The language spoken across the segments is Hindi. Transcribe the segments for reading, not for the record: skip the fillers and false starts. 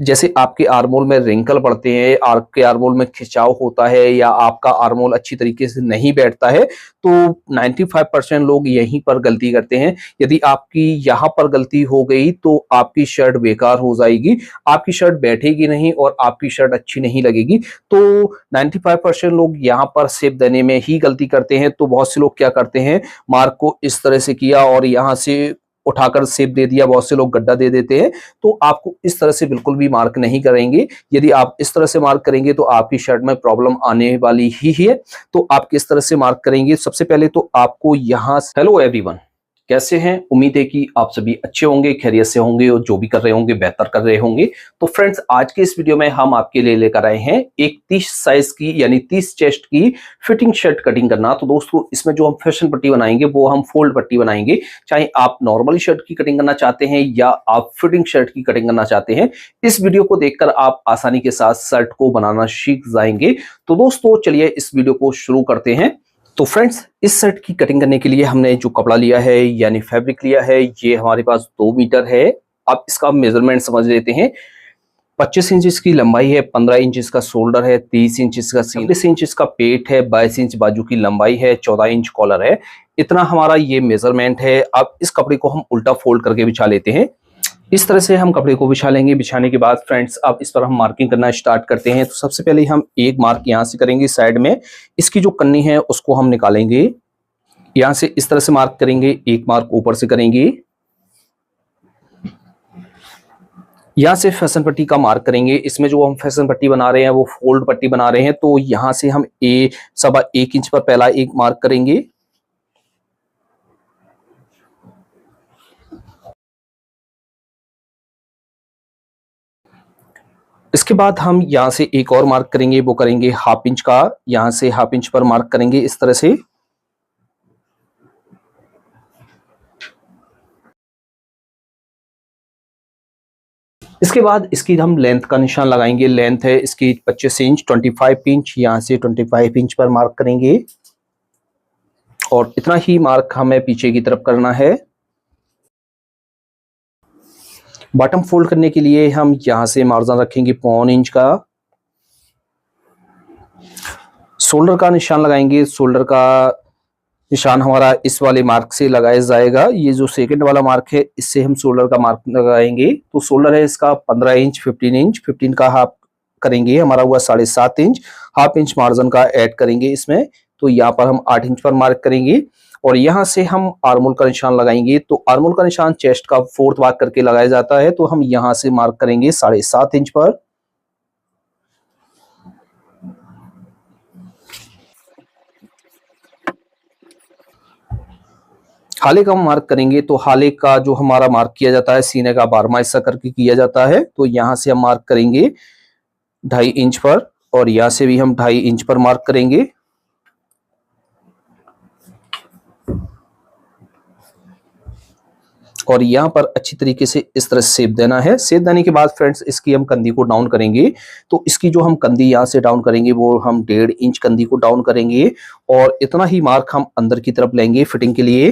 जैसे आपके आर्मोल में रिंकल पड़ते हैं, आपके आर्मोल में खिंचाव होता है या आपका आर्मोल अच्छी तरीके से नहीं बैठता है, तो 95% लोग यहीं पर गलती करते हैं। यदि आपकी यहाँ पर गलती हो गई तो आपकी शर्ट बेकार हो जाएगी, आपकी शर्ट बैठेगी नहीं और आपकी शर्ट अच्छी नहीं लगेगी। तो 95% लोग यहाँ पर शेप देने में ही गलती करते हैं। तो बहुत से लोग क्या करते हैं, मार्क को इस तरह से किया और यहाँ से उठाकर शेप दे दिया, बहुत से लोग गड्ढा दे देते हैं। तो आपको इस तरह से बिल्कुल भी मार्क नहीं करेंगे। यदि आप इस तरह से मार्क करेंगे तो आपकी शर्ट में प्रॉब्लम आने वाली ही है। तो आप किस तरह से मार्क करेंगे, सबसे पहले तो आपको यहाँ हेलो एवरीवन, कैसे हैं? उम्मीद है कि आप सभी अच्छे होंगे, खैरियत से होंगे और जो भी कर रहे होंगे बेहतर कर रहे होंगे। तो फ्रेंड्स, आज के इस वीडियो में हम आपके लिए लेकर आए हैं एक 30 साइज की यानी 30 चेस्ट की फिटिंग शर्ट कटिंग करना। तो दोस्तों, इसमें जो हम फैशन पट्टी बनाएंगे वो हम फोल्ड पट्टी बनाएंगे। चाहे आप नॉर्मली शर्ट की कटिंग करना चाहते हैं या आप फिटिंग शर्ट की कटिंग करना चाहते हैं, इस वीडियो को देखकर आप आसानी के साथ शर्ट को बनाना सीख जाएंगे। तो दोस्तों, चलिए इस वीडियो को शुरू करते हैं। तो फ्रेंड्स, इस शर्ट की कटिंग करने के लिए हमने जो कपड़ा लिया है यानी फैब्रिक लिया है, ये हमारे पास 2 मीटर है। अब इसका मेजरमेंट समझ लेते हैं। 25 इंच इसकी लंबाई है, 15 इंच इसका शोल्डर है, 30 इंच इसका सीना, 26 इंच इसका पेट है, 22 इंच बाजू की लंबाई है, 14 इंच कॉलर है। इतना हमारा ये मेजरमेंट है। अब इस कपड़े को हम उल्टा फोल्ड करके बिछा लेते हैं। इस तरह से हम कपड़े को बिछा लेंगे। बिछाने के बाद फ्रेंड्स, अब इस पर हम मार्किंग करना स्टार्ट करते हैं। तो सबसे पहले हम एक मार्क यहाँ से करेंगे साइड में। इसकी जो कन्नी है उसको हम निकालेंगे। यहाँ से इस तरह से मार्क करेंगे, एक मार्क ऊपर से करेंगे। यहाँ से फैशन पट्टी का मार्क करेंगे। इसमें जो हम फैशन पट्टी बना रहे हैं वो फोल्ड पट्टी बना रहे हैं। तो यहाँ से हम 1.25 इंच पर पहला एक मार्क करेंगे। इसके बाद हम यहाँ से एक और मार्क करेंगे, वो करेंगे 1/2 इंच का। यहाँ से 1/2 इंच पर मार्क करेंगे इस तरह से। इसके बाद इसकी हम लेंथ का निशान लगाएंगे। लेंथ है इसकी 25 इंच, 25 इंच। यहाँ से 25 इंच पर मार्क करेंगे और इतना ही मार्क हमें पीछे की तरफ करना है। बॉटम फोल्ड करने के लिए हम यहाँ से मार्जिन रखेंगे 0.25 इंच का। शोल्डर का निशान लगाएंगे। शोल्डर का निशान हमारा इस वाले मार्क से लगाया जाएगा। ये जो सेकंड वाला मार्क है, इससे हम शोल्डर का मार्क लगाएंगे। तो शोल्डर है इसका 15 इंच, 15 इंच। 15 का हाफ करेंगे, हमारा हुआ 7.5 इंच। 1/2 इंच मार्जिन का ऐड करेंगे इसमें। तो यहाँ पर हम 8 इंच पर मार्क करेंगे और यहाँ से हम आर्मोल का निशान लगाएंगे। तो आर्मोल का निशान चेस्ट का 4th भाग करके लगाया जाता है। तो हम यहाँ से मार्क करेंगे 7.5 इंच पर। हाले का मार्क करेंगे। तो हाले का जो हमारा मार्क किया जाता है, सीने का 12वां हिस्सा करके किया जाता है। तो यहाँ से हम मार्क करेंगे 2.5 इंच पर और यहाँ से भी हम 2.5 इंच पर मार्क करेंगे। और यहाँ पर अच्छी तरीके से इस तरह से शेप देना है। शेप देने के बाद फ्रेंड्स, इसकी हम कंधी को डाउन करेंगे। तो इसकी जो हम कंधी यहाँ से डाउन करेंगे वो हम 1.5 इंच कंधी को डाउन करेंगे और इतना ही मार्क हम अंदर की तरफ लेंगे फिटिंग के लिए।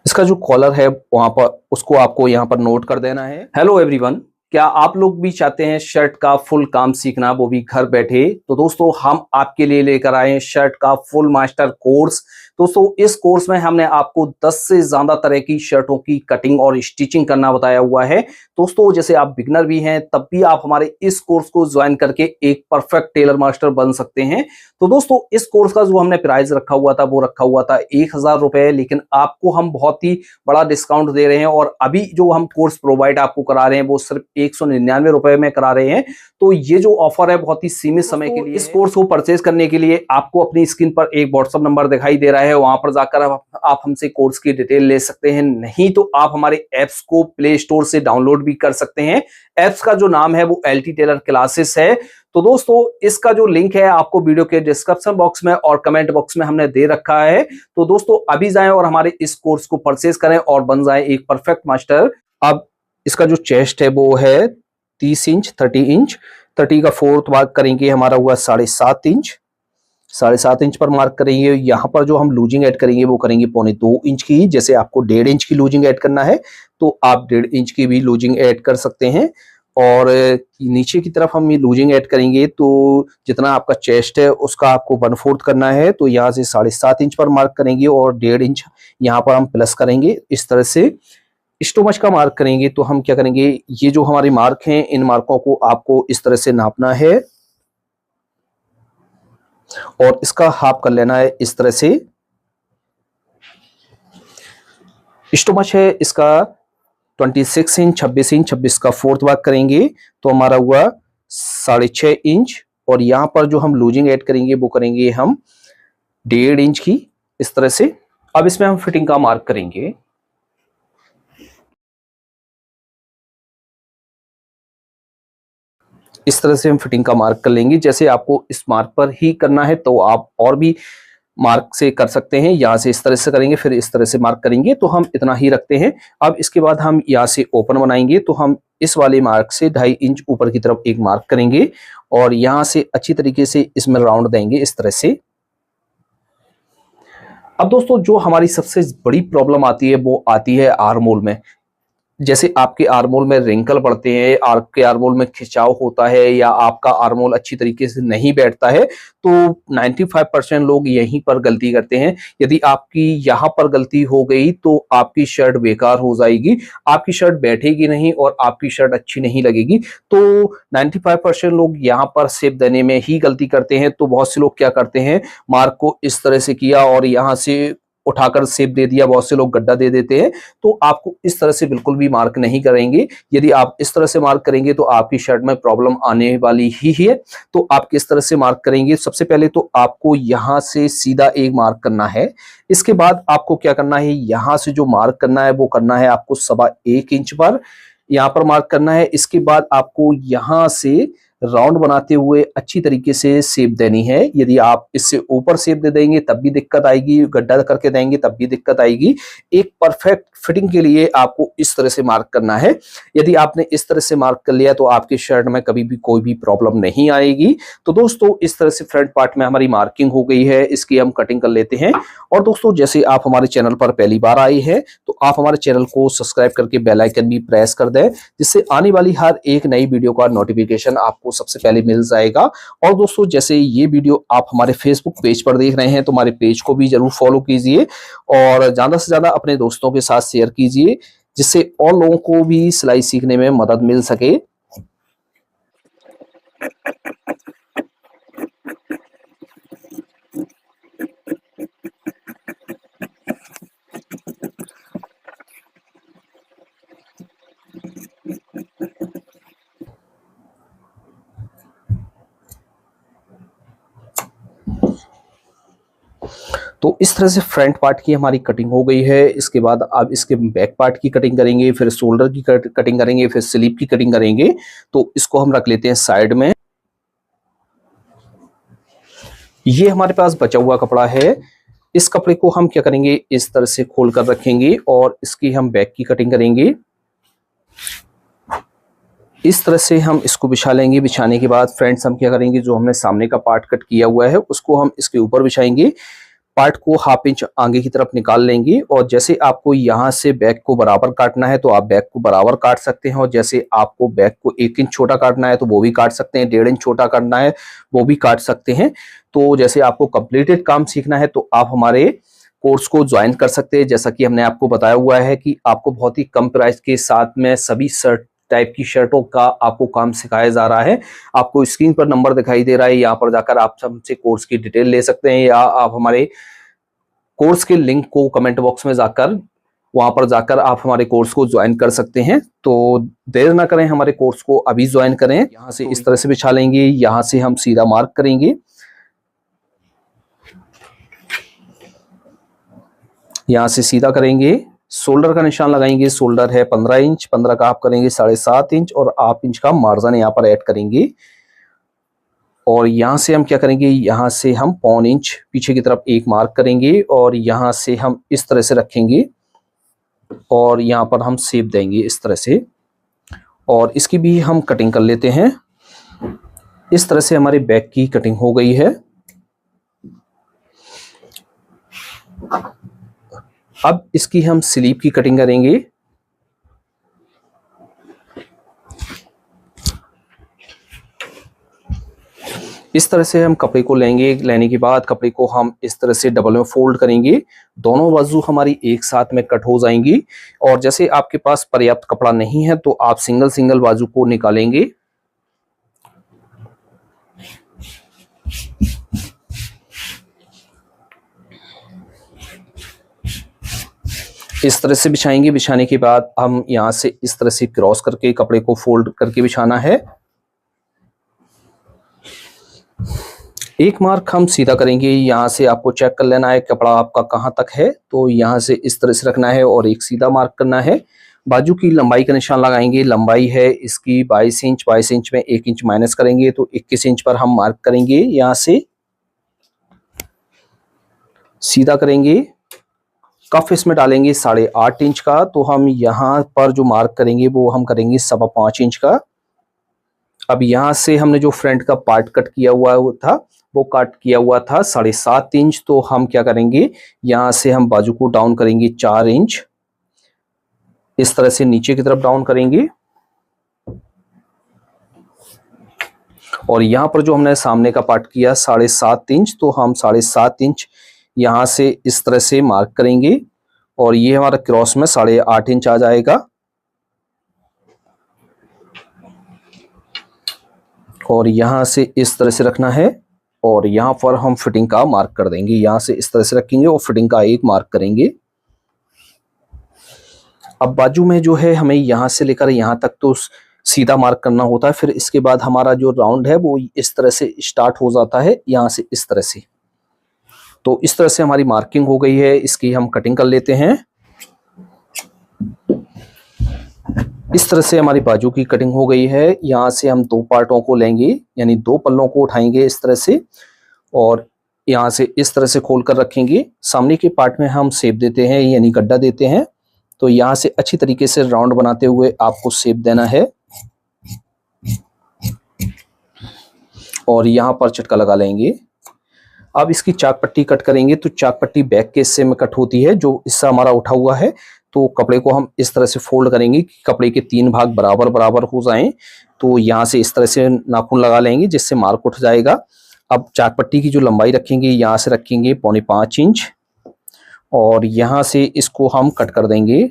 इसका जो कॉलर है वहां पर, उसको आपको यहाँ पर नोट कर देना है। हेलो एवरीवन, क्या आप लोग भी चाहते हैं शर्ट का फुल काम सीखना, वो भी घर बैठे? तो दोस्तों, हम आपके लिए लेकर आए हैं शर्ट का फुल मास्टर कोर्स। दोस्तों, इस कोर्स में हमने आपको 10 से ज्यादा तरह की शर्टों की कटिंग और स्टिचिंग करना बताया हुआ है। दोस्तों, जैसे आप बिगनर भी हैं तब भी आप हमारे इस कोर्स को ज्वाइन करके एक परफेक्ट टेलर मास्टर बन सकते हैं। तो दोस्तों, इस कोर्स का जो हमने प्राइस रखा हुआ था वो रखा हुआ था 1000 रुपए, लेकिन आपको हम बहुत ही बड़ा डिस्काउंट दे रहे हैं और अभी जो हम कोर्स प्रोवाइड आपको करा रहे हैं वो सिर्फ 199 रुपए में करा रहे हैं। तो ये जो ऑफर है बहुत ही सीमित समय के लिए। इस कोर्स को परचेज करने के लिए आपको अपनी स्क्रीन पर एक व्हाट्सएप नंबर दिखाई दे रहा है, वहां पर जाकर आप हमसे कोर्स की डिटेल ले सकते हैं। नहीं तो आप हमारे एप्स को प्ले स्टोर से डाउनलोड भी कर सकते हैं। एप्स का जो नाम है वो LT टेलर क्लासेस है। तो दोस्तों, इसका जो लिंक है आपको वीडियो के डिस्क्रिप्शन बॉक्स में और कमेंट बॉक्स में हमने दे रखा है। तो दोस्तों, अभी जाएं और हमारे इस कोर्स को परचेज करें और बन जाएं एक परफेक्ट मास्टर। अब इसका जो चेस्ट है वो है 30 इंच, 30 इंच। 30 का 4th भाग करेंगे, हमारा हुआ 7.5 इंच। 7.5 इंच पर मार्क करेंगे। यहाँ पर जो हम लूजिंग ऐड करेंगे वो करेंगे 1.25 इंच की। जैसे आपको 1.5 इंच की लूजिंग ऐड करना है तो आप 1.5 इंच की भी लूजिंग ऐड कर सकते हैं। और नीचे की तरफ हम ये लूजिंग ऐड करेंगे तो जितना आपका चेस्ट है उसका आपको 1/4 करना है। तो यहाँ से 7.5 इंच पर मार्क करेंगे और 1.5 इंच यहाँ पर हम प्लस करेंगे। इस तरह से स्टोमच का मार्क करेंगे तो हम क्या करेंगे, ये जो हमारे मार्क हैं इन मार्कों को आपको इस तरह से नापना है और इसका हाफ कर लेना है इस तरह से। स्टोमच है इसका 26 इंच, 26 इंच, 26 का 4th भाग करेंगे तो हमारा हुआ 6.5 इंच। और यहां पर जो हम लूजिंग ऐड करेंगे वो करेंगे हम 1.5 इंच की इस तरह से। अब इसमें हम फिटिंग का मार्क करेंगे। इस तरह से हम फिटिंग का मार्क कर लेंगे। जैसे आपको इस मार्क पर ही करना है तो आप और भी मार्क से कर सकते हैं। यहाँ से इस तरह से करेंगे फिर इस तरह से मार्क करेंगे तो हम इतना ही रखते हैं। अब इसके बाद हम यहाँ से ओपन बनाएंगे तो हम इस वाले मार्क से 2.5 इंच ऊपर की तरफ एक मार्क करेंगे और यहाँ से अच्छी तरीके से इसमें राउंड देंगे इस तरह से। अब दोस्तों जो हमारी सबसे बड़ी प्रॉब्लम आती है वो आती है आर्म होल में। जैसे आपके आर्म होल में रिंकल पड़ते हैं, आपके आर्म होल में खिंचाव होता है या आपका आर्म होल अच्छी तरीके से नहीं बैठता है तो 95% लोग यहीं पर गलती करते हैं। यदि आपकी यहाँ पर गलती हो गई तो आपकी शर्ट बेकार हो जाएगी, आपकी शर्ट बैठेगी नहीं और आपकी शर्ट अच्छी नहीं लगेगी। तो 95% लोग यहाँ पर शेप देने में ही गलती करते हैं। तो बहुत से लोग क्या करते हैं, मार्क को इस तरह से किया और यहाँ से उठाकर शेप दे दिया, बहुत से लोग गड्ढा दे देते हैं। तो आपको इस तरह से बिल्कुल भी मार्क नहीं करेंगे। यदि आप इस तरह से मार्क करेंगे तो आपकी शर्ट में प्रॉब्लम आने वाली ही है। तो आप किस तरह से मार्क करेंगे, सबसे पहले तो आपको यहां से सीधा एक मार्क करना है। इसके बाद आपको क्या करना है, यहां से जो मार्क करना है वो करना है आपको 1.25 इंच पर यहां पर मार्क करना है। इसके बाद आपको यहां से राउंड बनाते हुए अच्छी तरीके से शेप देनी है। यदि आप इससे ऊपर शेप दे देंगे तब भी दिक्कत आएगी, गड्ढा करके देंगे तब भी दिक्कत आएगी। एक परफेक्ट फिटिंग के लिए आपको इस तरह से मार्क करना है। यदि आपने इस तरह से मार्क कर लिया तो आपके शर्ट में कभी भी कोई भी प्रॉब्लम नहीं आएगी। तो दोस्तों इस तरह से फ्रंट पार्ट में हमारी मार्किंग हो गई है, इसकी हम कटिंग कर लेते हैं। और दोस्तों जैसे आप हमारे चैनल पर पहली बार आए हैं तो आप हमारे चैनल को सब्सक्राइब करके बेल आइकन भी प्रेस कर दें, जिससे आने वाली हर एक नई वीडियो का नोटिफिकेशन आपको सबसे पहले मिल जाएगा। और दोस्तों जैसे ये वीडियो आप हमारे फेसबुक पेज पर देख रहे हैं तो हमारे पेज को भी जरूर फॉलो कीजिए और ज्यादा से ज्यादा अपने दोस्तों के साथ शेयर कीजिए, जिससे और लोगों को भी सिलाई सीखने में मदद मिल सके। तो इस तरह से फ्रंट पार्ट की हमारी कटिंग हो गई है। इसके बाद अब इसके बैक पार्ट की कटिंग करेंगे, फिर शोल्डर की कटिंग करेंगे, फिर स्लीव की कटिंग करेंगे। तो इसको हम रख लेते हैं साइड में। ये हमारे पास बचा हुआ कपड़ा है। इस कपड़े को हम क्या करेंगे, इस तरह से खोल कर रखेंगे और इसकी हम बैक की कटिंग करेंगे। इस तरह से हम इसको बिछा लेंगे। बिछाने के बाद फ्रेंड्स हम क्या करेंगे, जो हमने सामने का पार्ट कट किया हुआ है उसको हम इसके ऊपर बिछाएंगे। पार्ट को 1/2 इंच आगे की तरफ निकाल लेंगे और जैसे आपको यहाँ से बैक को बराबर काटना है तो आप बैक को बराबर काट सकते हैं, और जैसे आपको बैक को 1 इंच छोटा काटना है तो वो भी काट सकते हैं, 1.5 इंच छोटा काटना है वो भी काट सकते हैं। तो जैसे आपको कंप्लीटेड काम सीखना है तो आप हमारे कोर्स को ज्वाइन कर सकते हैं। जैसा कि हमने आपको बताया हुआ है कि आपको बहुत ही कम प्राइस के साथ में सभी शर्ट टाइप की शर्टों का आपको काम सिखाया जा रहा है। आपको स्क्रीन पर नंबर दिखाई दे रहा है, यहाँ पर जाकर आप हमसे कोर्स की डिटेल ले सकते हैं, या आप हमारे कोर्स के लिंक को कमेंट बॉक्स में जाकर वहां पर जाकर आप हमारे कोर्स को ज्वाइन कर सकते हैं। तो देर ना करें, हमारे कोर्स को अभी ज्वाइन करें। यहाँ से इस तरह से बिछा लेंगे, यहाँ से हम सीधा मार्क करेंगे, यहाँ से सीधा करेंगे, शोल्डर का निशान लगाएंगे। शोल्डर है 15 इंच, 15 का आप करेंगे 7.5 इंच और 1/2 इंच का मार्जिन यहाँ पर ऐड करेंगे। और यहाँ से हम क्या करेंगे, यहाँ से हम 1/4 इंच पीछे की तरफ एक मार्क करेंगे और यहाँ से हम इस तरह से रखेंगे और यहाँ पर हम शेप देंगे इस तरह से, और इसकी भी हम कटिंग कर लेते हैं। इस तरह से हमारी बैक की कटिंग हो गई है। अब इसकी हम स्लीव की कटिंग करेंगे। इस तरह से हम कपड़े को लेंगे, लेने के बाद कपड़े को हम इस तरह से डबल में फोल्ड करेंगे, दोनों बाजू हमारी एक साथ में कट हो जाएंगी। और जैसे आपके पास पर्याप्त कपड़ा नहीं है तो आप सिंगल सिंगल बाजू को निकालेंगे। इस तरह से बिछाएंगे। बिछाने के बाद हम यहां से इस तरह से क्रॉस करके कपड़े को फोल्ड करके बिछाना है। एक मार्क हम सीधा करेंगे, यहाँ से आपको चेक कर लेना है कपड़ा आपका कहाँ तक है, तो यहाँ से इस तरह से रखना है और एक सीधा मार्क करना है। बाजू की लंबाई का निशान लगाएंगे। लंबाई है इसकी 22 इंच, 22 इंच में 1 इंच माइनस करेंगे तो 21 इंच पर हम मार्क करेंगे। यहाँ से सीधा करेंगे, कफ इसमें डालेंगे 8.5 इंच का, तो हम यहाँ पर जो मार्क करेंगे वो हम करेंगे 5.25 इंच का। अब यहाँ से हमने जो फ्रंट का पार्ट कट किया हुआ था वो कट किया हुआ था 7.5 इंच, तो हम क्या करेंगे, यहाँ से हम बाजू को डाउन करेंगे 4 इंच, इस तरह से नीचे की तरफ डाउन करेंगे। और यहाँ पर जो हमने सामने का पार्ट किया 7.5 इंच, तो हम 7.5 इंच यहाँ से इस तरह से मार्क करेंगे और ये हमारा क्रॉस में 8.5 इंच आ जाएगा। और यहाँ से इस तरह से रखना है और यहाँ पर हम फिटिंग का मार्क कर देंगे। यहाँ से इस तरह से रखेंगे और फिटिंग का एक मार्क करेंगे। अब बाजू में जो है हमें यहाँ से लेकर यहाँ तक तो सीधा मार्क करना होता है, फिर इसके बाद हमारा जो राउंड है वो इस तरह से स्टार्ट हो जाता है, यहाँ से इस तरह से। तो इस तरह से हमारी मार्किंग हो गई है, इसकी हम कटिंग कर लेते हैं। इस तरह से हमारी बाजू की कटिंग हो गई है। यहाँ से हम 2 पार्टों को लेंगे, यानी 2 पल्लों को उठाएंगे इस तरह से और यहाँ से इस तरह से खोल कर रखेंगे। सामने के पार्ट में हम शेप देते हैं, यानी गड्ढा देते हैं। तो यहाँ से अच्छी तरीके से राउंड बनाते हुए आपको शेप देना है और यहाँ पर चटका लगा लेंगे। अब इसकी चाक पट्टी कट करेंगे, तो चाक पट्टी बैक के हिस्से में कट होती है, जो हिस्सा हमारा उठा हुआ है। तो कपड़े को हम इस तरह से फोल्ड करेंगे कि कपड़े के 3 भाग बराबर बराबर हो जाएं। तो यहाँ से इस तरह से नाखून लगा लेंगे जिससे मार्क उठ जाएगा। अब चाक पट्टी की जो लंबाई रखेंगे, यहाँ से रखेंगे 5.25 इंच और यहाँ से इसको हम कट कर देंगे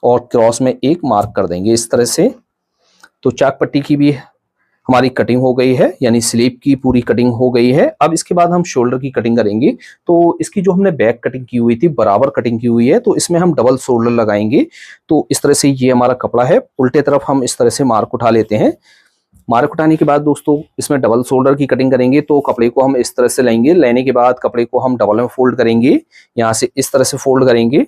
और क्रॉस में एक मार्क कर देंगे इस तरह से। तो चाक पट्टी की भी हमारी कटिंग हो गई है, यानी स्लीव की पूरी कटिंग हो गई है। अब इसके बाद हम शोल्डर की कटिंग करेंगे। तो इसकी जो हमने बैक कटिंग की हुई थी, बराबर कटिंग की हुई है, तो इसमें हम डबल शोल्डर लगाएंगे। तो इस तरह से ये हमारा कपड़ा है, उल्टे तरफ हम इस तरह से मार्क उठा लेते हैं। मार्क उठाने के बाद दोस्तों इसमें डबल शोल्डर की कटिंग करेंगे। तो कपड़े को हम इस तरह से लेंगे, लेने के बाद कपड़े को हम डबल में फोल्ड करेंगे, यहाँ से इस तरह से फोल्ड करेंगे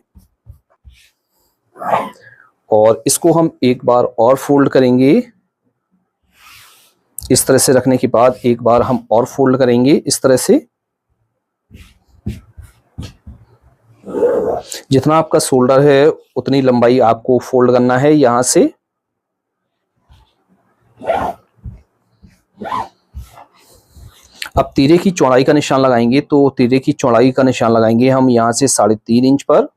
और इसको हम एक बार और फोल्ड करेंगे। इस तरह से रखने के बाद एक बार हम और फोल्ड करेंगे इस तरह से। जितना आपका शोल्डर है उतनी लंबाई आपको फोल्ड करना है यहाँ से। अब तीरे की चौड़ाई का निशान लगाएंगे। तो तीरे की चौड़ाई का निशान लगाएंगे हम यहाँ से 3.5 इंच पर।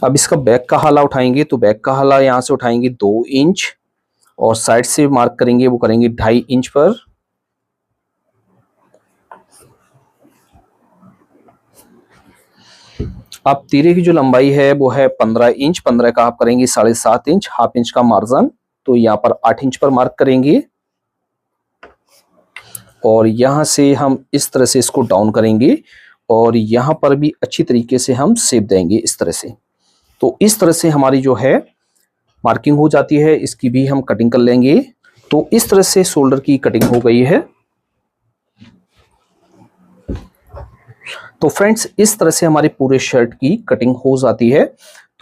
अब इसका बैक का हाला उठाएंगे। तो बैक का हाला यहाँ से उठाएंगे 2 इंच और साइड से मार्क करेंगे, वो करेंगे 2.5 इंच पर। अब तीरे की जो लंबाई है वो है 15 इंच। 15 का आप करेंगे 7.5 इंच, हाफ इंच का मार्जिन। तो यहाँ पर 8 इंच पर मार्क करेंगे और यहाँ से हम इस तरह से इसको डाउन करेंगे और यहाँ पर भी अच्छी तरीके से हम शेप देंगे इस तरह से। तो इस तरह से हमारी जो है मार्किंग हो जाती है, इसकी भी हम कटिंग कर लेंगे। तो इस तरह से शोल्डर की कटिंग हो गई है। तो फ्रेंड्स इस तरह से हमारे पूरे शर्ट की कटिंग हो जाती है।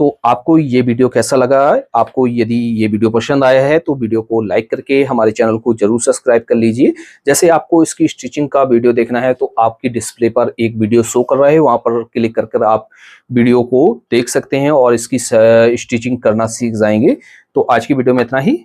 तो आपको ये वीडियो कैसा लगा? आपको यदि ये वीडियो पसंद आया है तो वीडियो को लाइक करके हमारे चैनल को जरूर सब्सक्राइब कर लीजिए। जैसे आपको इसकी स्टिचिंग का वीडियो देखना है तो आपकी डिस्प्ले पर एक वीडियो शो कर रहा है, वहां पर क्लिक कर आप वीडियो को देख सकते हैं और इसकी स्टिचिंग करना सीख जाएंगे। तो आज की वीडियो में इतना ही।